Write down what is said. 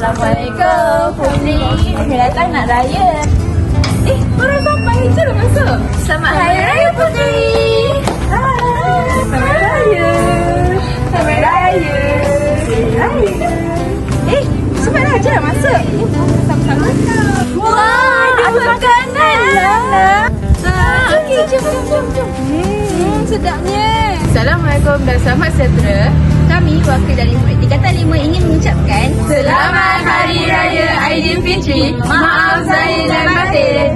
Assalamualaikum Putri. Akhir datang nak raya. Baru sampai je dah masuk. Selamat Hari Raya Putri. Selamat Raya. Selamat Raya. Cepatlah je dah masuk. Sama-sama. Wah, ada makanan lah. Okey, jom. Sedapnya. Assalamualaikum dan selamat sejahtera. Kami wakil dari murid tingkatan 5 ingin mengucapkan Selamat Hari Raya Aidilfitri. Maaf zahir dan batin.